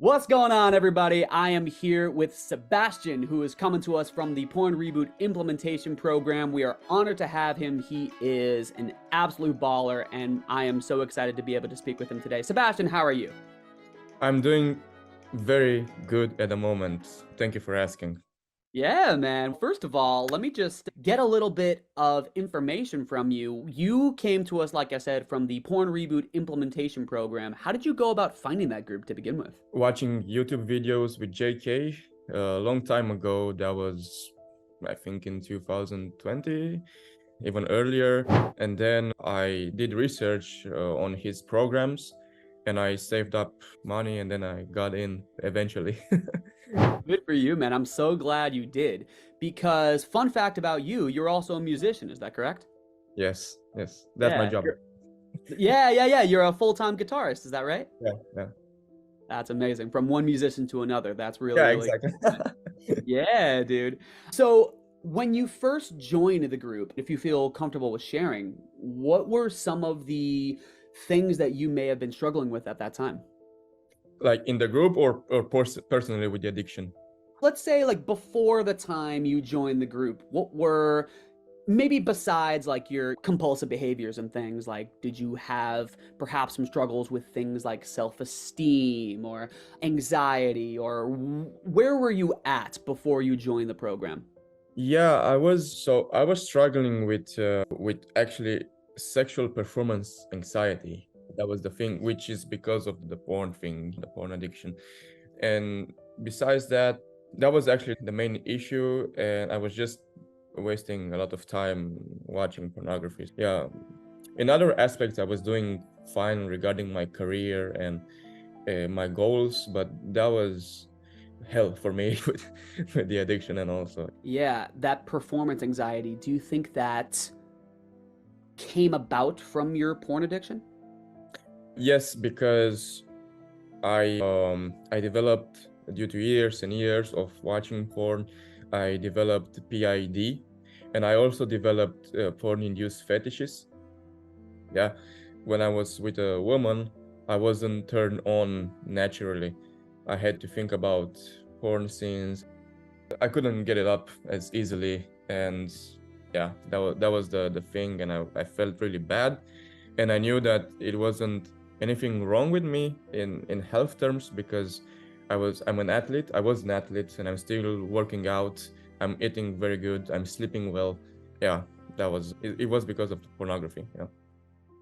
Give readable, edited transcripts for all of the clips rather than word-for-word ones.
What's going on, everybody? I am here with Sebastian, who is coming to us from the Porn Reboot implementation program. We are honored to have him. He is an absolute baller, and I am so excited to be able to speak with him today. Sebastian, how are you? I'm doing very good at the moment. Thank you for asking. Yeah, man. First of all, let me just get a little bit of information from you. You came to us, like I said, from the Porn Reboot implementation program. How did you go about finding that group to begin with? Watching YouTube videos with JK a long time ago, that was, I think, in 2020, even earlier. And then I did research on his programs and I saved up money and then I got in eventually. Good for you, man. I'm so glad you did. Because, fun fact about you, you're also a musician. Is that correct? Yes, that's my Yeah. job. Yeah. You're a full-time guitarist. Is that right? Yeah. That's amazing. From one musician to another. That's really, Yeah, really exactly. cool. Yeah, dude. So, when you first joined the group, if you feel comfortable with sharing, what were some of the things that you may have been struggling with at that time? Like in the group or personally with the addiction? Let's say, like, before the time you joined the group, what were maybe besides like your compulsive behaviors and things, like did you have perhaps some struggles with things like self-esteem or anxiety, or where were you at before you joined the program? Yeah, I was struggling with actually sexual performance anxiety. That was the thing, which is because of the porn thing, the porn addiction. And besides that, that was actually the main issue, and I was just wasting a lot of time watching pornography. Yeah. In other aspects, I was doing fine regarding my career and my goals, but that was hell for me with the addiction and also. Yeah, that performance anxiety, do you think that came about from your porn addiction? Yes, because I developed, due to years and years of watching porn, I developed PID, and I also developed porn-induced fetishes. Yeah, when I was with a woman, I wasn't turned on naturally. I had to think about porn scenes. I couldn't get it up as easily, and yeah, that was the thing, and I felt really bad, and I knew that it wasn't anything wrong with me in health terms because I'm an athlete. I was an athlete, and I'm still working out. I'm eating very good. I'm sleeping well. Yeah, it was because of the pornography. Yeah.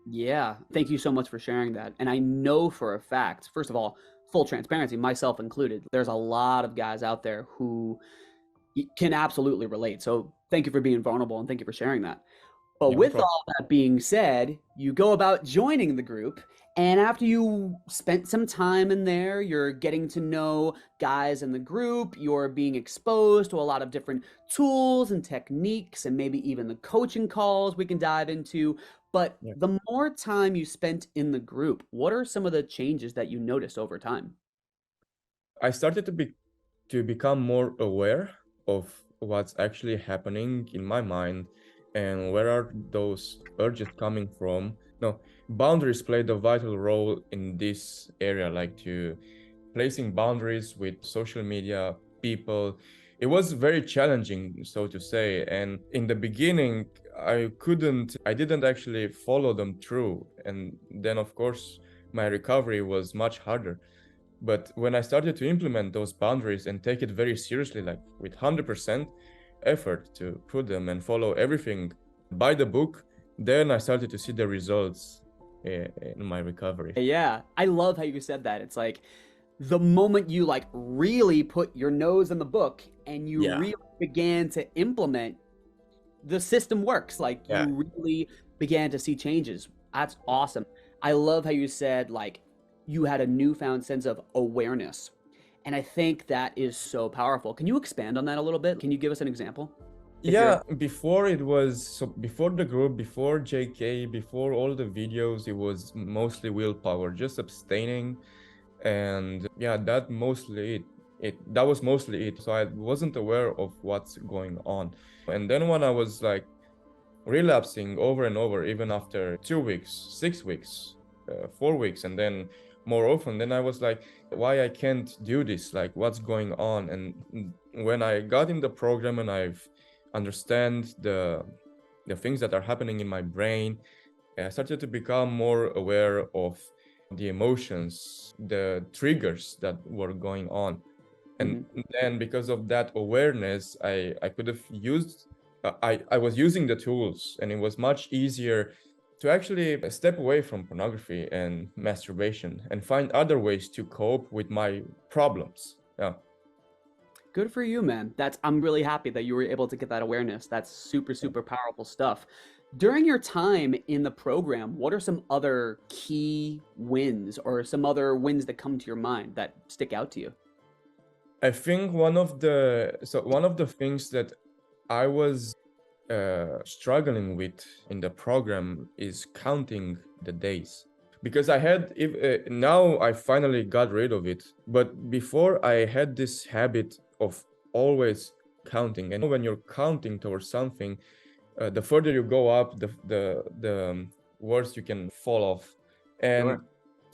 Yeah, thank you so much for sharing that. And I know for a fact, first of all, full transparency, myself included, there's a lot of guys out there who can absolutely relate. So thank you for being vulnerable and thank you for sharing that. But Yeah, no with problem. all that being said, you go about joining the group, and after you spent some time in there, you're getting to know guys in the group, you're being exposed to a lot of different tools and techniques, and maybe even the coaching calls we can dive into. But Yeah. the more time you spent in the group, what are some of the changes that you noticed over time? I started to become more aware of what's actually happening in my mind and where are those urges coming from. No, boundaries played a vital role in this area, like to placing boundaries with social media, people. It was very challenging, so to say. And in the beginning, I didn't actually follow them through. And then, of course, my recovery was much harder. But when I started to implement those boundaries and take it very seriously, like with 100% effort to put them and follow everything by the book, then I started to see the results in my recovery. Yeah, I love how you said that. It's like the moment you like really put your nose in the book and you Yeah, really began to implement, the system works. Like yeah. you really began to see changes. That's awesome. I love how you said like you had a newfound sense of awareness. And I think that is so powerful. Can you expand on that a little bit? Can you give us an example? If you're Yeah, before it was so before the group, before JK, before all the videos, it was mostly willpower, just abstaining, and yeah, that was mostly it. So I wasn't aware of what's going on. And then when I was like relapsing over and over, even after 2 weeks, 6 weeks, 4 weeks, and then more often, then I was like, why I can't do this, like what's going on. And when I got in the program and I've understand the things that are happening in my brain, I started to become more aware of the emotions, the triggers that were going on. And then because of that awareness, I could have used, I was using the tools, and it was much easier to actually step away from pornography and masturbation and find other ways to cope with my problems. Yeah. Good for you, man. I'm really happy that you were able to get that awareness. That's super, super powerful stuff. During your time in the program, what are some other key wins or some other wins that come to your mind that stick out to you? I think one of the things that I was struggling with in the program is counting the days, because I had, if now I finally got rid of it, but before I had this habit of always counting. And when you're counting towards something, the further you go up, the worse you can fall off. And Sure.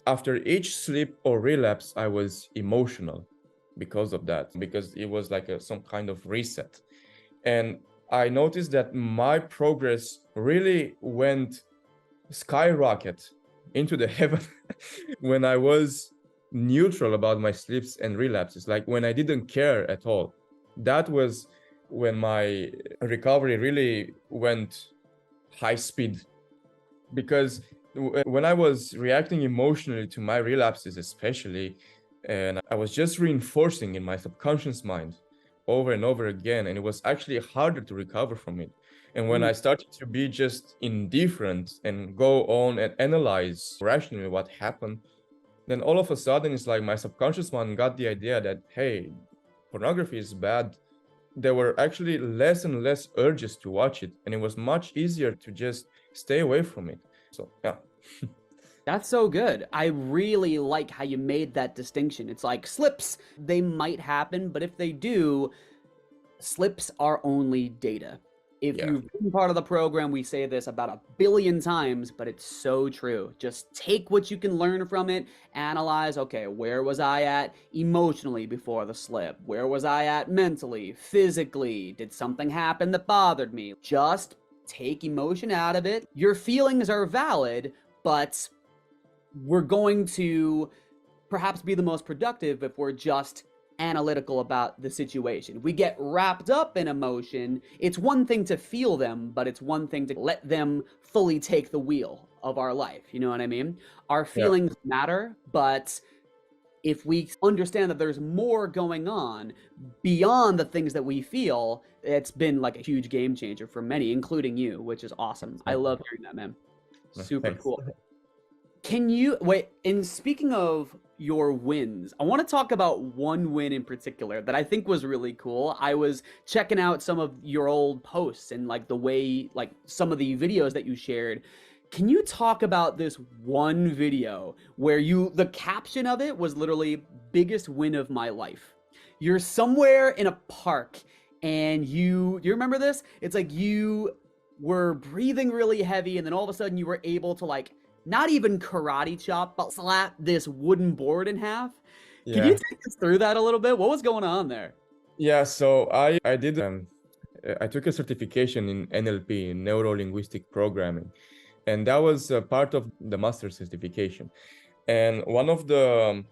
after each slip or relapse, I was emotional because of that, because it was like some kind of reset. And I noticed that my progress really went skyrocket into the heaven when I was neutral about my slips and relapses, like when I didn't care at all. That was when my recovery really went high speed, because when I was reacting emotionally to my relapses, especially, and I was just reinforcing in my subconscious mind over and over again, and it was actually harder to recover from it. And when I started to be just indifferent and go on and analyze rationally what happened, then all of a sudden it's like my subconscious mind got the idea that, hey, pornography is bad. There were actually less and less urges to watch it, and it was much easier to just stay away from it. So yeah. That's so good. I really like how you made that distinction. It's like slips, they might happen, but if they do, slips are only data. If Yeah. you've been part of the program, we say this about 1 billion times, but it's so true. Just take what you can learn from it, analyze, okay, where was I at emotionally before the slip? Where was I at mentally, physically? Did something happen that bothered me? Just take emotion out of it. Your feelings are valid, but we're going to perhaps be the most productive if we're just analytical about the situation. If we get wrapped up in emotion, it's one thing to feel them, but it's one thing to let them fully take the wheel of our life. You know what I mean? Our Yeah. feelings matter, but if we understand that there's more going on beyond the things that we feel, it's been like a huge game changer for many, including you, which is awesome. I love hearing that, man. Super Thanks. cool. Can you wait? And speaking of your wins, I want to talk about one win in particular that I think was really cool. I was checking out some of your old posts and like the way, like some of the videos that you shared. Can you talk about this one video where the caption of it was literally biggest win of my life? You're somewhere in a park and do you remember this? It's like you were breathing really heavy and then all of a sudden you were able to like not even karate chop, but slap this wooden board in half. Can you Yeah. take us through that a little bit? What was going on there? Yeah. So I did I took a certification in NLP, neuro linguistic programming, and that was part of the master certification. And one of the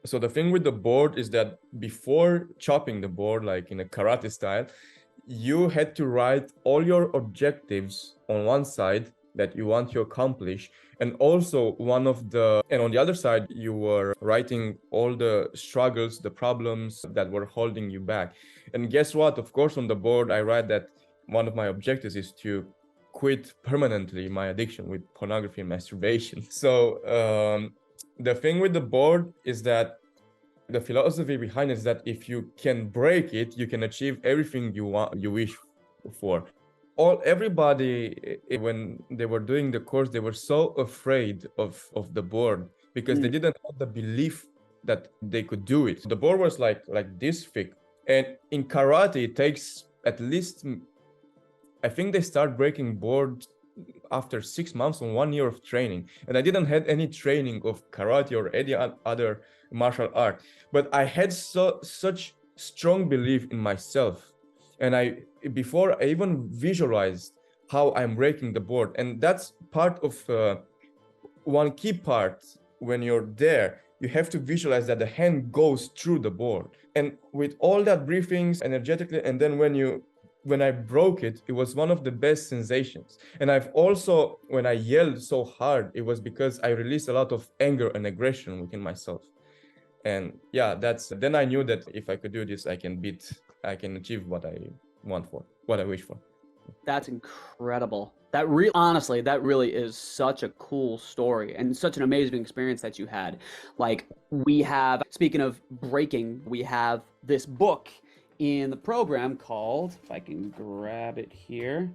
so the thing with the board is that before chopping the board, like in a karate style, you had to write all your objectives on one side that you want to accomplish, and also and on the other side you were writing all the struggles, the problems that were holding you back. And guess what? Of course, on the board I write that one of my objectives is to quit permanently my addiction with pornography and masturbation. So the thing with the board is that the philosophy behind it is that if you can break it, you can achieve everything you wish for. Everybody, when they were doing the course, they were so afraid of the board because they didn't have the belief that they could do it. The board was like this thick, and in karate it takes at least, I think they start breaking boards after 6 months or 1 year of training, and I didn't had any training of karate or any other martial art, but I had such strong belief in myself, and before I even visualized how I'm breaking the board, and that's part of one key part. When you're there, you have to visualize that the hand goes through the board, and with all that briefings energetically, and then when I broke it, it was one of the best sensations. And I've also, when I yelled so hard, it was because I released a lot of anger and aggression within myself. And yeah, then I knew that if I could do this, I can achieve what I what I wish for. That's incredible. Honestly, that really is such a cool story and such an amazing experience that you had. Like, speaking of breaking, we have this book in the program called, if I can grab it here.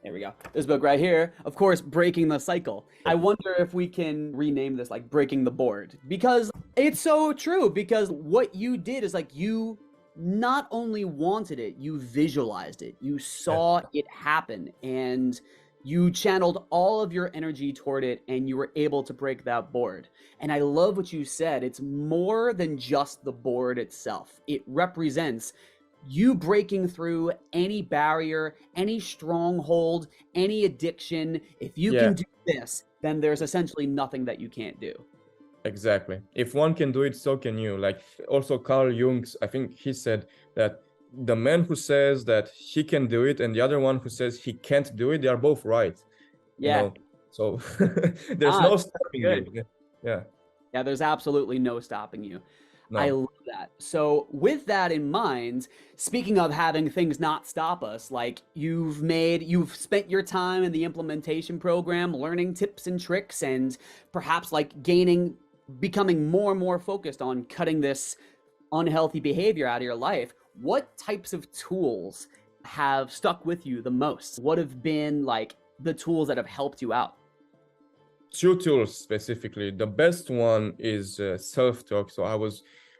There we go. This book right here, of course, Breaking the Cycle. I wonder if we can rename this like Breaking the Board, because it's so true. Because what you did is like you not only wanted it, you visualized it, you saw it happen, and you channeled all of your energy toward it, and you were able to break that board. And I love what you said. It's more than just the board itself. It represents you breaking through any barrier, any stronghold, any addiction. If you can do this, then there's essentially nothing that you can't do. Exactly. If one can do it, so can you. Like, also Carl Jung, I think he said that the man who says that he can do it and the other one who says he can't do it, they are both right. Yeah. You know? So there's no stopping you. Yeah. Yeah, there's absolutely no stopping you. No. I love that. So with that in mind, speaking of having things not stop us, like you've spent your time in the implementation program learning tips and tricks, and perhaps like becoming more and more focused on cutting this unhealthy behavior out of your life. What types of tools have stuck with you the most? What have been like the tools that have helped you out? 2 tools specifically. The best one is self-talk. So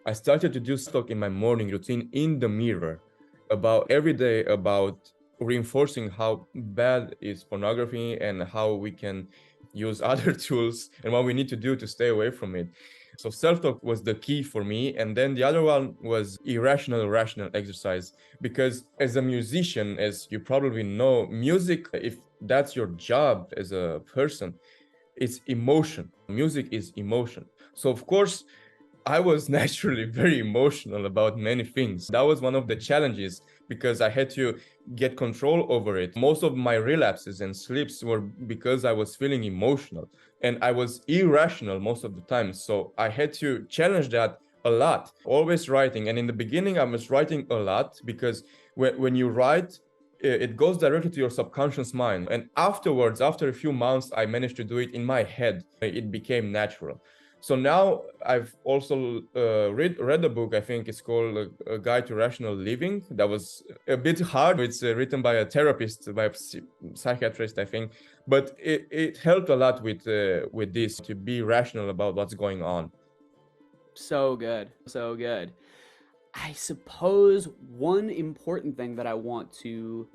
I started to do self-talk in my morning routine in the mirror every day about reinforcing how bad is pornography and how we can use other tools and what we need to do to stay away from it. So self-talk was the key for me. And then the other one was rational exercise. Because as a musician, as you probably know, music, if that's your job as a person, it's emotion. Music is emotion. So of course, I was naturally very emotional about many things. That was one of the challenges because I had to get control over it. Most of my relapses and slips were because I was feeling emotional and I was irrational most of the time. So I had to challenge that a lot, always writing. And in the beginning, I was writing a lot because when you write, it goes directly to your subconscious mind. And afterwards, after a few months, I managed to do it in my head. It became natural. So now I've also read a book, I think it's called A Guide to Rational Living. That was a bit hard. It's written by a therapist, by a psychiatrist, I think. But it helped a lot with this, to be rational about what's going on. So good. So good. I suppose one important thing that I want to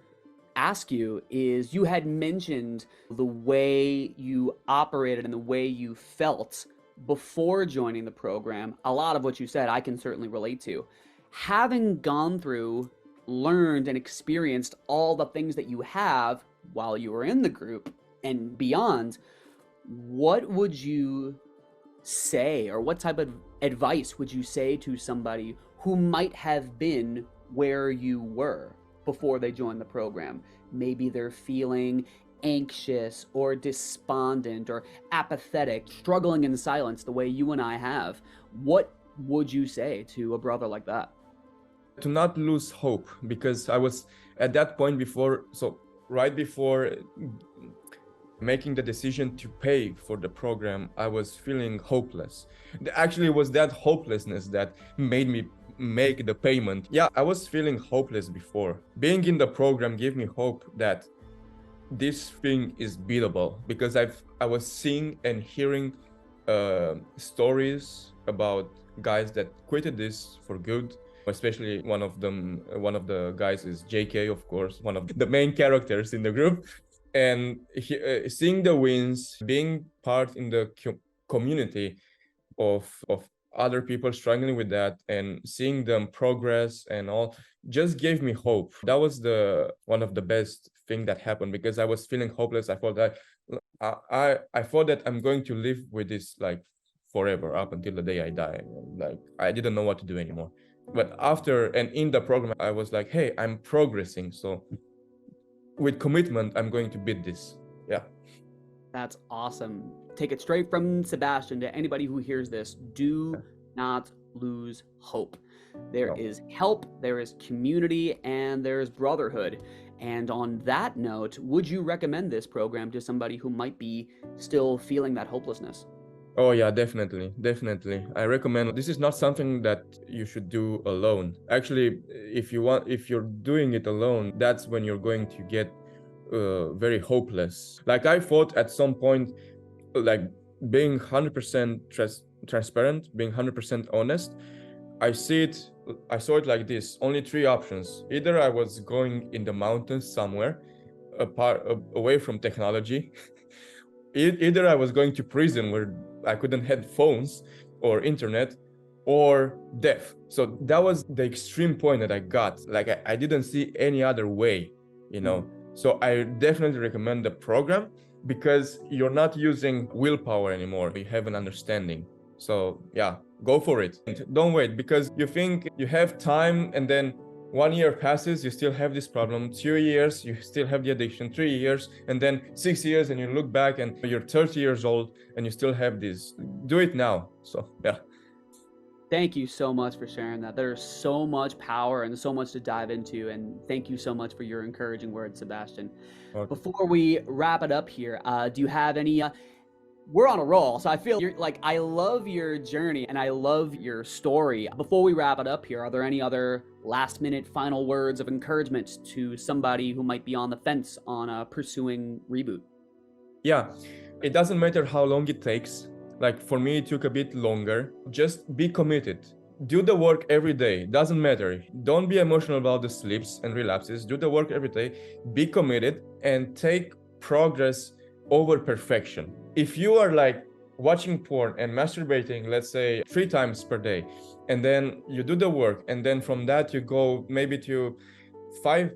ask you is you had mentioned the way you operated and the way you felt before joining the program. A lot of what you said I can certainly relate to. Having gone through, learned, and experienced all the things that you have while you were in the group and beyond, what would you say, or what type of advice would you say to somebody who might have been where you were before they joined the program? Maybe they're feeling anxious or despondent or apathetic, struggling in silence the way you and I have. What would you say to a brother like that? To not lose hope, because I was at that point right before making the decision to pay for the program, I was feeling hopeless. Actually, it was that hopelessness that made me make the payment. Yeah, I was feeling hopeless before. Being in the program gave me hope that this thing is beatable, because I was seeing and hearing stories about guys that quitted this for good. Especially one of the guys is JK, of course, one of the main characters in the group. And seeing the wins, being part in the community of other people struggling with that, and seeing them progress and all, just gave me hope. That was the one of the best thing that happened, because I was feeling hopeless. I thought that I thought that I'm going to live with this like forever, up until the day I die. Like, I didn't know what to do anymore. But after and in the program, I was like, hey, I'm progressing, so with commitment, I'm going to beat this. Yeah. That's awesome. Take it straight from Sebastian to anybody who hears this. Do not lose hope. There No. is help, there is community, and there's brotherhood. And on that note, would you recommend this program to somebody who might be still feeling that hopelessness? Oh yeah, definitely, definitely. I recommend. This is not something that you should do alone. Actually, if you're doing it alone, that's when you're going to get very hopeless. Like, I thought at some point, like, being 100% transparent, being 100% honest, I see it. I saw it like this: only three options. Either I was going in the mountains somewhere, away from technology. Either I was going to prison where I couldn't have phones or internet, or death. So that was the extreme point that I got. Like, I didn't see any other way, you know. So I definitely recommend the program, because you're not using willpower anymore. You have an understanding. So yeah, go for it. And don't wait, because you think you have time, and then 1 year passes, you still have this problem. 2 years, you still have the addiction. 3 years, and then 6 years, and you look back and you're 30 years old and you still have this. Do it now. So yeah. Thank you so much for sharing that. There's so much power and so much to dive into. And thank you so much for your encouraging words, Sebastian. Okay. Before we wrap it up here, do you have any? We're on a roll, so I feel you're like, I love your journey and I love your story. Before we wrap it up here, are there any other last minute final words of encouragement to somebody who might be on the fence on pursuing Reboot? Yeah, it doesn't matter how long it takes. Like, for me, it took a bit longer. Just be committed. Do the work every day. Doesn't matter. Don't be emotional about the slips and relapses. Do the work every day. Be committed and take progress over perfection. If you are like watching porn and masturbating, let's say 3 times per day, and then you do the work, and then from that you go maybe to five,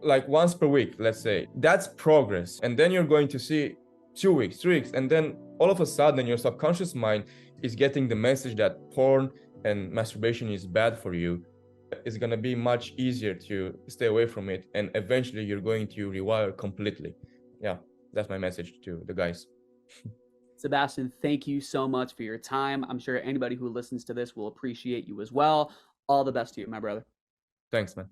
like once per week, let's say, that's progress. And then you're going to see 2 weeks, 3 weeks, and then all of a sudden your subconscious mind is getting the message that porn and masturbation is bad for you. It's going to be much easier to stay away from it, and eventually you're going to rewire completely. Yeah, that's my message to the guys. Sebastian, thank you so much for your time. I'm sure anybody who listens to this will appreciate you as well. All the best to you, my brother. Thanks, man.